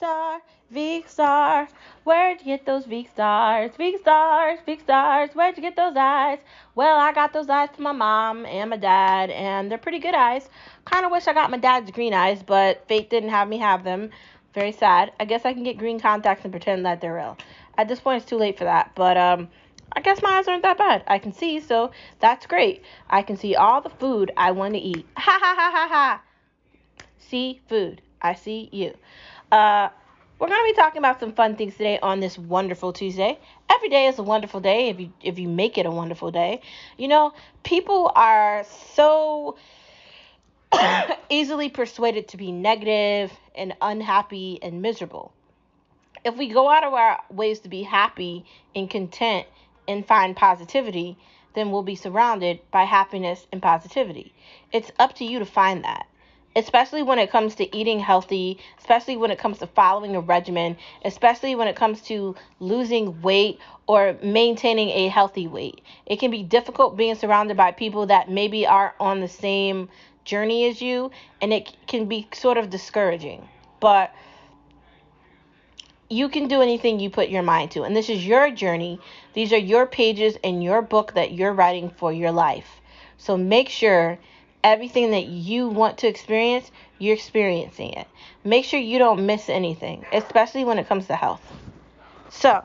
Star, Veek Star. Where'd you get those Veek Stars? Veek Stars, Veek Stars. Where'd you get those eyes? Well, I got those eyes from my mom and my dad, and they're pretty good eyes. Kind of wish I got my dad's green eyes, but fate didn't have me have them. Very sad. I guess I can get green contacts and pretend that they're real. At this point, it's too late for that, but I guess my eyes aren't that bad. I can see, so that's great. I can see all the food I want to eat. Ha ha ha ha ha. See food. I see you. We're going to be talking about some fun things today on this wonderful Tuesday. Every day is a wonderful day if you make it a wonderful day. You know, people are so easily persuaded to be negative and unhappy and miserable. If we go out of our ways to be happy and content and find positivity, then we'll be surrounded by happiness and positivity. It's up to you to find that, especially when it comes to eating healthy, especially when it comes to following a regimen, especially when it comes to losing weight or maintaining a healthy weight. It can be difficult being surrounded by people that maybe are on the same journey as you, and it can be sort of discouraging. But you can do anything you put your mind to, and this is your journey. These are your pages in your book that you're writing for your life. So make sure everything that you want to experience, you're experiencing it. Make sure you don't miss anything, especially when it comes to health. So,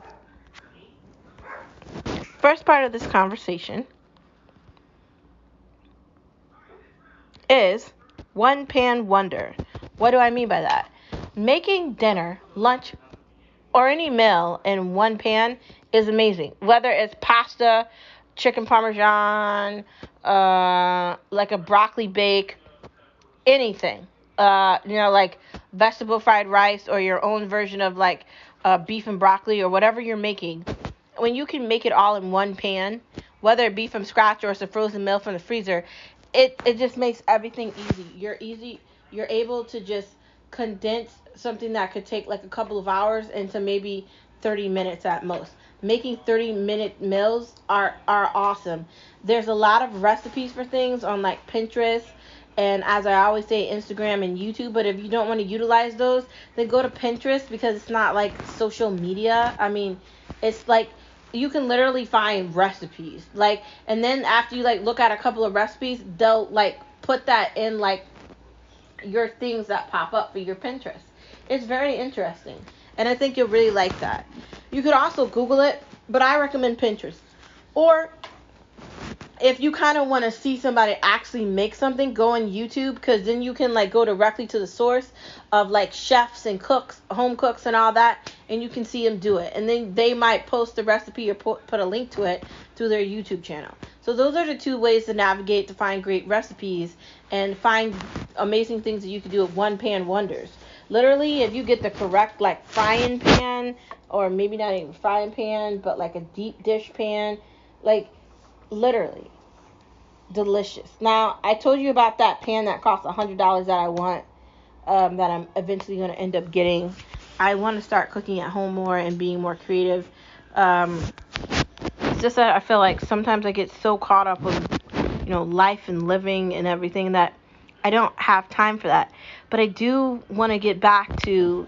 first part of this conversation is one pan wonder. What do I mean by that? Making dinner, lunch, or any meal in one pan is amazing. Whether it's pasta, chicken parmesan, like a broccoli bake, anything. Like vegetable fried rice or your own version of like beef and broccoli or whatever you're making. When you can make it all in one pan, whether it be from scratch or it's a frozen meal from the freezer, it just makes everything easy. You're able to just condense something that could take like a couple of hours into maybe 30 minutes at most. Making 30-minute meals are awesome. There's a lot of recipes for things on like Pinterest and, as I always say, Instagram and YouTube. But if you don't want to utilize those, then go to Pinterest, because it's not like social media. I mean, it's like you can literally find recipes. Like, and then after you like look at a couple of recipes, they'll like put that in like your things that pop up for your Pinterest. It's very interesting, and I think you'll really like that. You could also Google it, but I recommend Pinterest. Or if you kind of want to see somebody actually make something, go on YouTube, because then you can like go directly to the source of like chefs and cooks, home cooks and all that, and you can see them do it. And then they might post the recipe or put a link to it through their YouTube channel. So those are the two ways to navigate to find great recipes and find amazing things that you can do with one pan wonders. Literally, if you get the correct like frying pan, or maybe not even frying pan, but like a deep dish pan, like literally delicious. Now, I told you about that pan that costs $100 that I want, that I'm eventually going to end up getting. I want to start cooking at home more and being more creative. It's just that I feel like sometimes I get so caught up with, life and living and everything that I don't have time for that. But I do want to get back to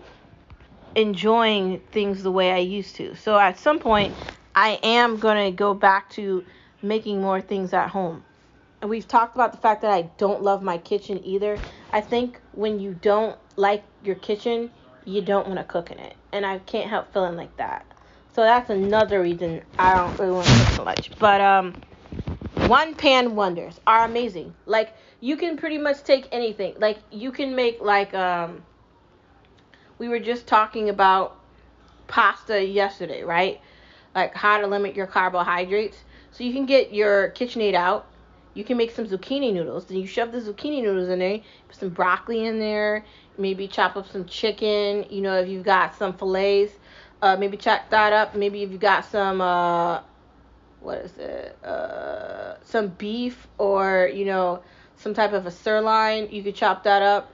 enjoying things the way I used to. So at some point, I am going to go back to making more things at home. And we've talked about the fact that I don't love my kitchen either. I think when you don't like your kitchen, you don't want to cook in it. And I can't help feeling like that. So that's another reason I don't really want to cook so much. But one pan wonders are amazing. Like, you can pretty much take anything. Like, you can make like we were just talking about pasta yesterday, right? Like how to limit your carbohydrates. So you can get your KitchenAid out. You can make some zucchini noodles. Then you shove the zucchini noodles in there. Put some broccoli in there. Maybe chop up some chicken. If you've got some fillets, maybe chop that up. Maybe if you've got some some beef, or some type of a sirloin, you could chop that up.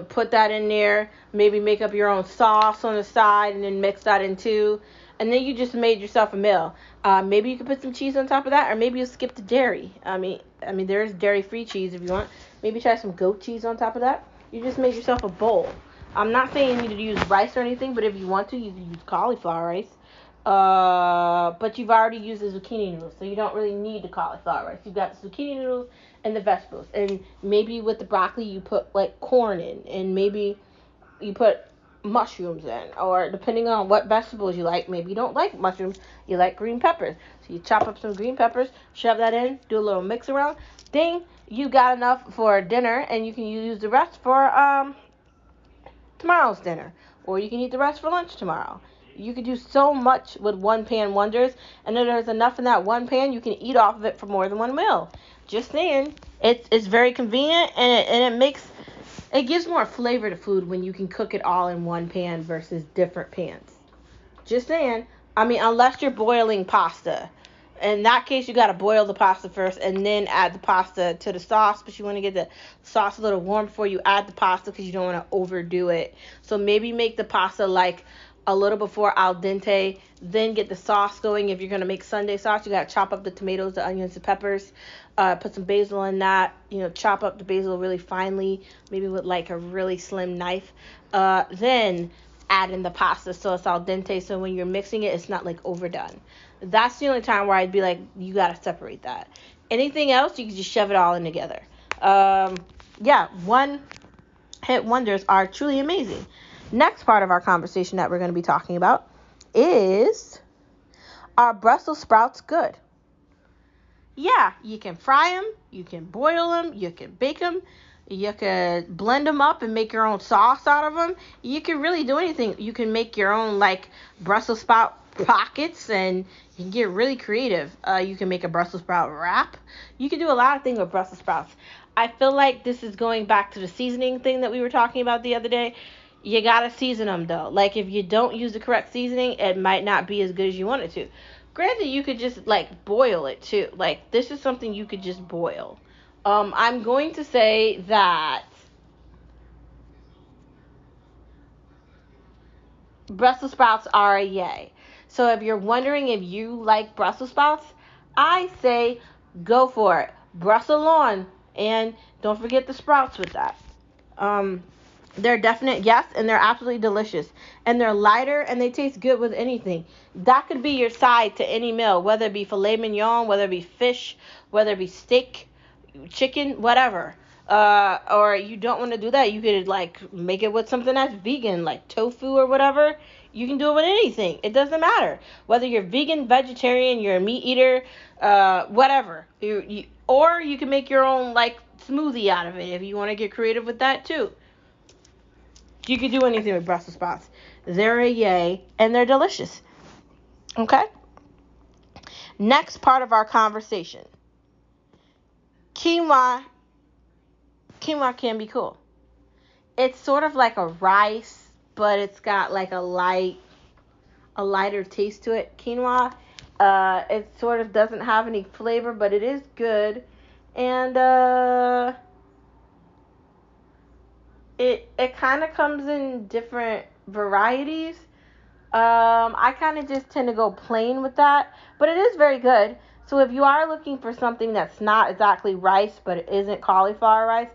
Put that in there. Maybe make up your own sauce on the side and then mix that in too. And then you just made yourself a meal. Maybe you could put some cheese on top of that, or maybe you skip the dairy. I mean, there's dairy-free cheese if you want. Maybe try some goat cheese on top of that. You just made yourself a bowl. I'm not saying you need to use rice or anything, but if you want to, you can use cauliflower rice. But you've already used the zucchini noodles, so you don't really need the cauliflower rice. You've got the zucchini noodles and the vegetables, and maybe with the broccoli you put like corn in, and maybe you put mushrooms in, or depending on what vegetables you like. Maybe you don't like mushrooms, you like green peppers, so you chop up some green peppers, shove that in, do a little mix around. Ding, you got enough for dinner, and you can use the rest for tomorrow's dinner, or you can eat the rest for lunch tomorrow. You can do so much with one pan wonders, and then there's enough in that one pan you can eat off of it for more than one meal. Just saying, it's very convenient, and it gives more flavor to food when you can cook it all in one pan versus different pans. Just saying. I mean, unless you're boiling pasta. In that case, you got to boil the pasta first and then add the pasta to the sauce. But you want to get the sauce a little warm before you add the pasta because you don't want to overdo it. So maybe make the pasta like a little before al dente, then get the sauce going. If you're going to make Sunday sauce, you got to chop up the tomatoes, the onions, the peppers, put some basil in that, chop up the basil really finely, maybe with like a really slim knife, then add in the pasta so it's al dente, so when you're mixing it, it's not like overdone. That's the only time where I'd be like, you got to separate that. Anything else, you can just shove it all in together. One hit wonders are truly amazing. Next part of our conversation that we're going to be talking about is, are Brussels sprouts good? Yeah, you can fry them, you can boil them, you can bake them, you can blend them up and make your own sauce out of them. You can really do anything. You can make your own like Brussels sprout pockets, and you can get really creative. You can make a Brussels sprout wrap. You can do a lot of things with Brussels sprouts. I feel like this is going back to the seasoning thing that we were talking about the other day. You gotta season them though. Like if you don't use the correct seasoning, it might not be as good as you want it to. Granted, you could just like boil it too. Like this is something you could just boil. I'm going to say that Brussels sprouts are a yay. So if you're wondering if you like Brussels sprouts, I say go for it. Brussels on, and don't forget the sprouts with that. They're definite yes, and they're absolutely delicious. And they're lighter, and they taste good with anything. That could be your side to any meal, whether it be filet mignon, whether it be fish, whether it be steak, chicken, whatever. Or you don't want to do that, you could like make it with something that's vegan, like tofu or whatever. You can do it with anything. It doesn't matter whether you're vegan, vegetarian, you're a meat eater, whatever. Or you can make your own like smoothie out of it if you want to get creative with that too. You can do anything with Brussels sprouts. They're a yay, and they're delicious. Okay? Next part of our conversation. Quinoa can be cool. It's sort of like a rice, but it's got like a lighter taste to it. Quinoa, it sort of doesn't have any flavor, but it is good. And it kind of comes in different varieties. I kind of just tend to go plain with that, but it is very good. So if you are looking for something that's not exactly rice, but it isn't cauliflower rice,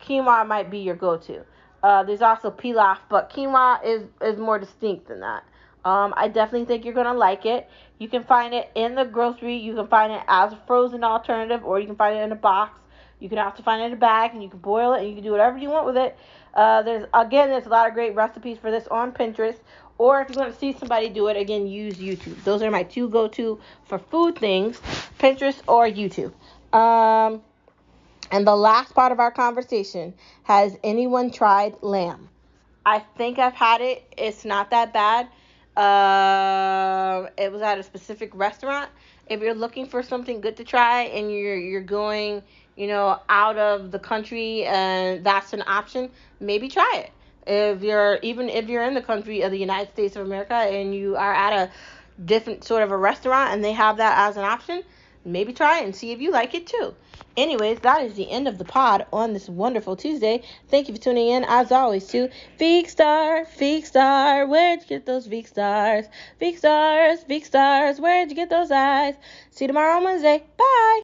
quinoa might be your go-to. There's also pilaf, but quinoa is more distinct than that. I definitely think you're going to like it. You can find it in the grocery. You can find it as a frozen alternative, or you can find it in a box. You can also find it in a bag, and you can boil it, and you can do whatever you want with it. There's a lot of great recipes for this on Pinterest. Or if you want to see somebody do it, again, use YouTube. Those are my two go-to for food things, Pinterest or YouTube. And the last part of our conversation, has anyone tried lamb? I think I've had it. It's not that bad. It was at a specific restaurant. If you're looking for something good to try and you're going, out of the country and that's an option, maybe try it. If you're in the country of the United States of America and you are at a different sort of a restaurant and they have that as an option, maybe try it and see if you like it too. Anyways, that is the end of the pod on this wonderful Tuesday. Thank you for tuning in, as always, to Veek Star. Where'd you get those Veek Stars? Veek Stars, where'd you get those eyes? See you tomorrow on Wednesday. Bye.